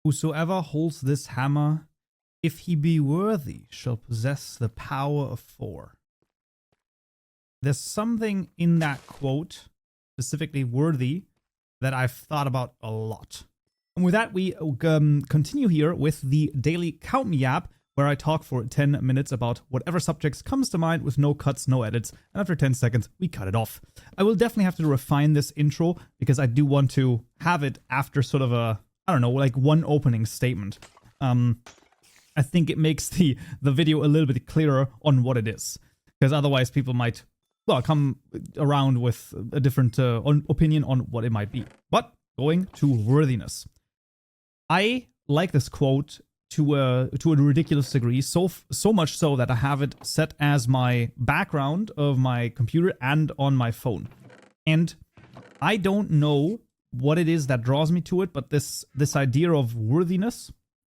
Whosoever holds this hammer, if he be worthy, shall possess the power of Thor. There's something in that quote, specifically worthy, that I've thought about a lot. And with that, we continue here with the daily Count Me app, where I talk for 10 minutes about whatever subjects comes to mind with no cuts, no edits, and after 10 seconds, we cut it off. I will definitely have to refine this intro, because I do want to have it after sort of a, I don't know, like one opening statement. I think it makes the video a little bit clearer on what it is, because otherwise people might, well, come around with a different opinion on what it might be. But going to worthiness. I like this quote to a ridiculous degree, so much so that I have it set as my background of my computer and on my phone. And I don't know what it is that draws me to it, but this idea of worthiness,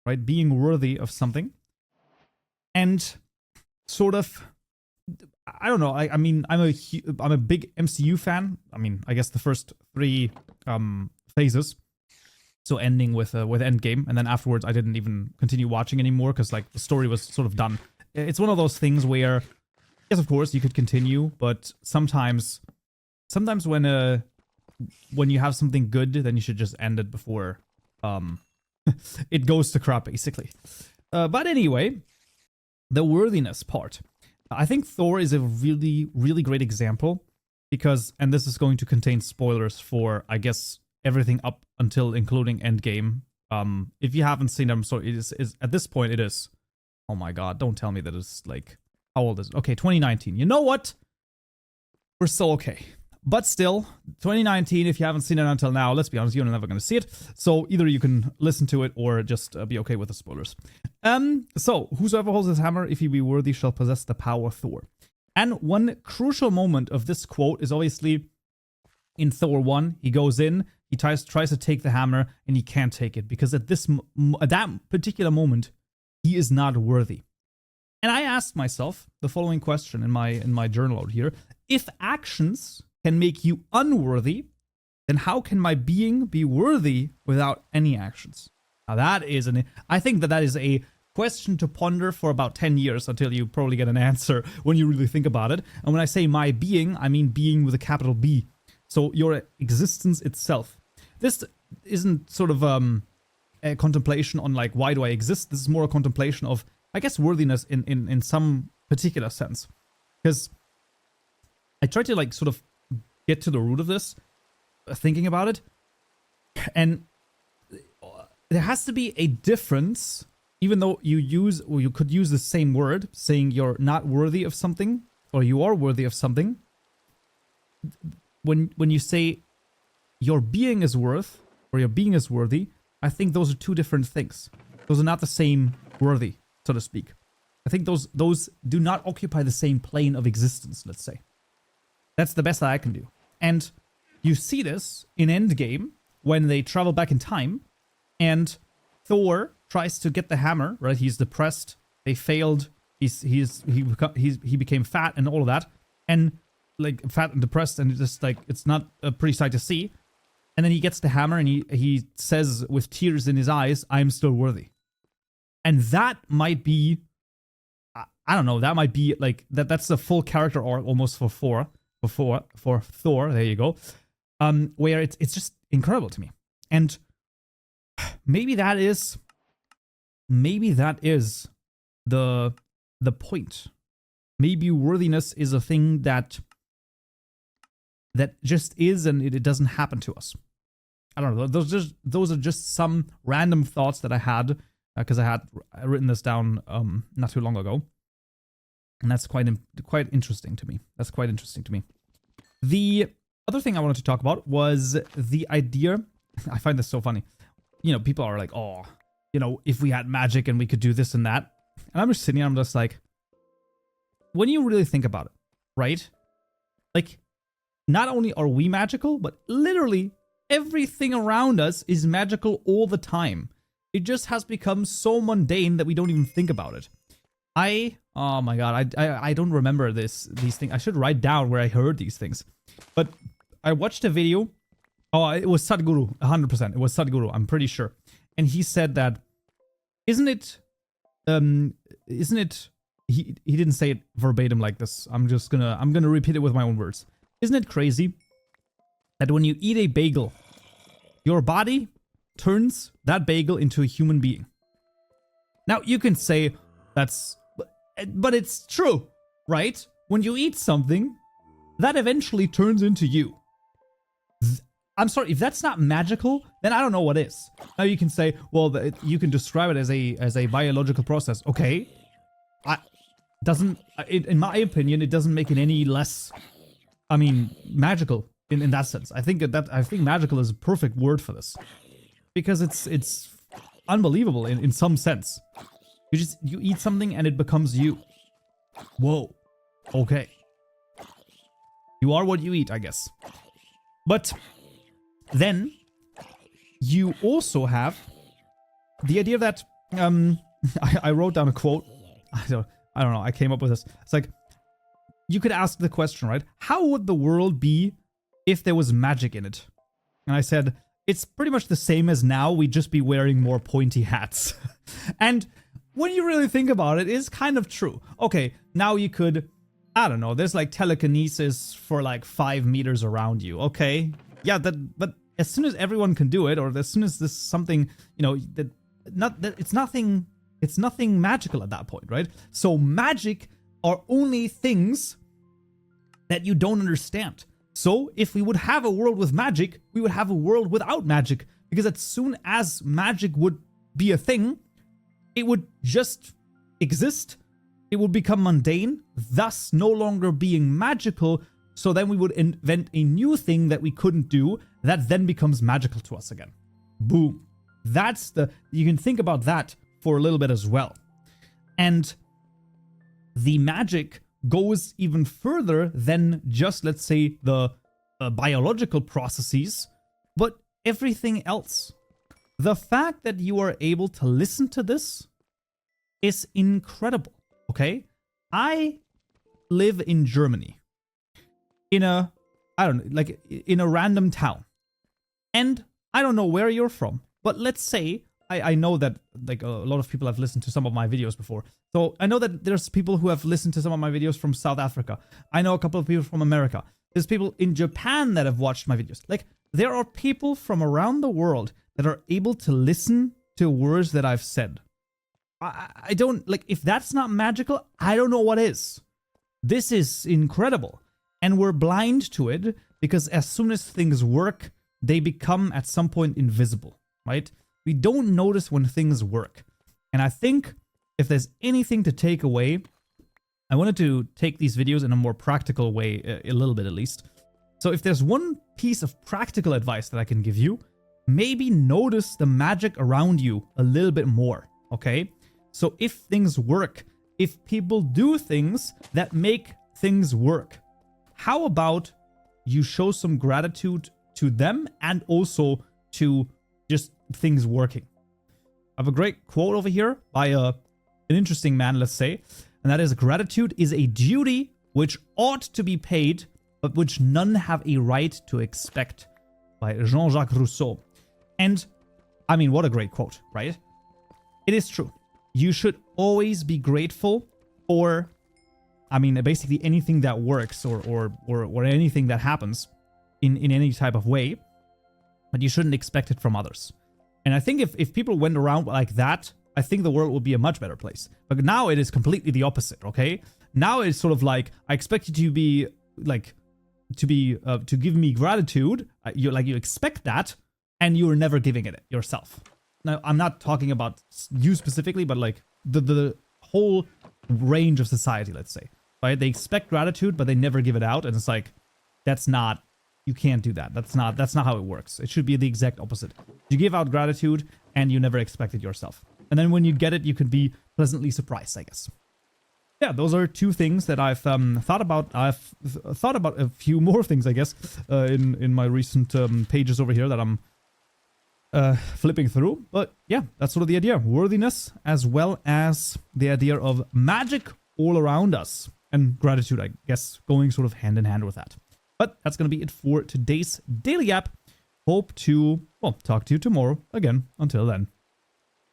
right, being worthy of something, and sort of, I don't know. I mean, I'm a big MCU fan. I mean, I guess the first three phases. So ending with Endgame, and then afterwards I didn't even continue watching anymore because like the story was sort of done. It's one of those things where, yes, of course you could continue, but sometimes when you have something good, then you should just end it before it goes to crap, basically. But anyway, the worthiness part. I think Thor is a really, really great example because, and this is going to contain spoilers for, I guess, everything up until including Endgame. If you haven't seen them, so it is at this point it is. Oh my god, don't tell me that it's like, how old is it? Okay, 2019. You know what? We're still okay. But still, 2019, if you haven't seen it until now, let's be honest, you're never going to see it. So either you can listen to it or just be okay with the spoilers. So, whosoever holds his hammer, if he be worthy, shall possess the power of Thor. And one crucial moment of this quote is obviously in Thor 1. He goes in, he tries to take the hammer, and he can't take it because at that particular moment, he is not worthy. And I asked myself the following question in my journal out here: if actions can make you unworthy, then how can my being be worthy without any actions? Now I think that is a question to ponder for about 10 years until you probably get an answer when you really think about it. And when I say my being, I mean being with a capital B. So your existence itself. This isn't sort of a contemplation on like, why do I exist? This is more a contemplation of, I guess, worthiness in some particular sense. Because I tried to like sort of get to the root of this, thinking about it. And there has to be a difference, even though you could use the same word, saying you're not worthy of something, or you are worthy of something. When you say your being is worth, or your being is worthy, I think those are two different things. Those are not the same worthy, so to speak. I think those do not occupy the same plane of existence, let's say. That's the best that I can do. And you see this in Endgame when they travel back in time and Thor tries to get the hammer, right? He's depressed. They failed. He became fat and all of that. And like fat and depressed, and it's just like, it's not a pretty sight to see. And then he gets the hammer and he says with tears in his eyes, "I'm still worthy." And that might be, I don't know, that might be like, that's a full character arc almost for Thor. For Thor, there you go. Where it's just incredible to me. And maybe that is the point. Maybe worthiness is a thing that just is, and it doesn't happen to us. I don't know. Those are just some random thoughts that I had because I had written this down not too long ago. And that's quite interesting to me. That's quite interesting to me. The other thing I wanted to talk about was the idea. I find this so funny. You know, people are like, "Oh, you know, if we had magic and we could do this and that." And I'm just sitting here, I'm just like, when you really think about it, right? Like, not only are we magical, but literally everything around us is magical all the time. It just has become so mundane that we don't even think about it. Oh my god, I don't remember these things. I should write down where I heard these things. But I watched a video. Oh, it was Sadhguru, 100%. It was Sadhguru, I'm pretty sure. and he said that, isn't it, he didn't say it verbatim like this. I'm gonna repeat it with my own words. Isn't it crazy that when you eat a bagel, your body turns that bagel into a human being? Now, you can say but it's true, right? When you eat something, that eventually turns into you. I'm sorry, if that's not magical, then I don't know what is. Now you can say, well, you can describe it as a biological process. Okay, in my opinion, it doesn't make it any less, I mean, magical in that sense. I think magical is a perfect word for this, because it's unbelievable in some sense. You eat something and it becomes you. Whoa. Okay. You are what you eat, I guess. But then you also have the idea that I wrote down a quote. I don't know. I came up with this. It's like, you could ask the question, right? How would the world be if there was magic in it? And I said, it's pretty much the same as now. We'd just be wearing more pointy hats. And when you really think about it, it's kind of true. Okay, now you could, I don't know, there's like telekinesis for like 5 meters around you. Okay, yeah, but as soon as everyone can do it, or as soon as this something, you know, it's nothing magical at that point, right? So magic are only things that you don't understand. So if we would have a world with magic, we would have a world without magic, because as soon as magic would be a thing, it would just exist. It would become mundane, thus no longer being magical. So then we would invent a new thing that we couldn't do, that then becomes magical to us again. Boom. You can think about that for a little bit as well. And the magic goes even further than just, let's say, the biological processes, but everything else. The fact that you are able to listen to this is incredible, okay? I live in Germany, in a random town. And I don't know where you're from, but let's say, I know that like a lot of people have listened to some of my videos before. So I know that there's people who have listened to some of my videos from South Africa. I know a couple of people from America. There's people in Japan that have watched my videos. Like, there are people from around the world that are able to listen to words that I've said. I don't, like, if that's not magical, I don't know what is. This is incredible. And we're blind to it because as soon as things work, they become at some point invisible, right? We don't notice when things work. And I think if there's anything to take away, I wanted to take these videos in a more practical way, a little bit at least. So if there's one piece of practical advice that I can give you, maybe notice the magic around you a little bit more, okay? So if things work, if people do things that make things work, how about you show some gratitude to them and also to just things working? I have a great quote over here by an interesting man, let's say, and that is, gratitude is a duty which ought to be paid, but which none have a right to expect, by Jean-Jacques Rousseau. And I mean, what a great quote, right? It is true. You should always be grateful for, I mean, basically anything that works or anything that happens in any type of way, but you shouldn't expect it from others. And I think if people went around like that, I think the world would be a much better place. But now it is completely the opposite, okay? Now it's sort of like, I expect you to be like, to give me gratitude. You expect that, and you're never giving it yourself. Now, I'm not talking about you specifically, but like the whole range of society, let's say, right? They expect gratitude, but they never give it out. And it's like, that's not, you can't do that. That's not how it works. It should be the exact opposite. You give out gratitude and you never expect it yourself. And then when you get it, you can be pleasantly surprised, I guess. Yeah, those are two things that I've thought about. I've thought about a few more things, I guess, in my recent pages over here that I'm flipping through. But yeah, that's sort of the idea. Worthiness, as well as the idea of magic all around us. And gratitude, I guess, going sort of hand in hand with that. But that's going to be it for today's Daily App. Hope to, well, talk to you tomorrow again. Until then.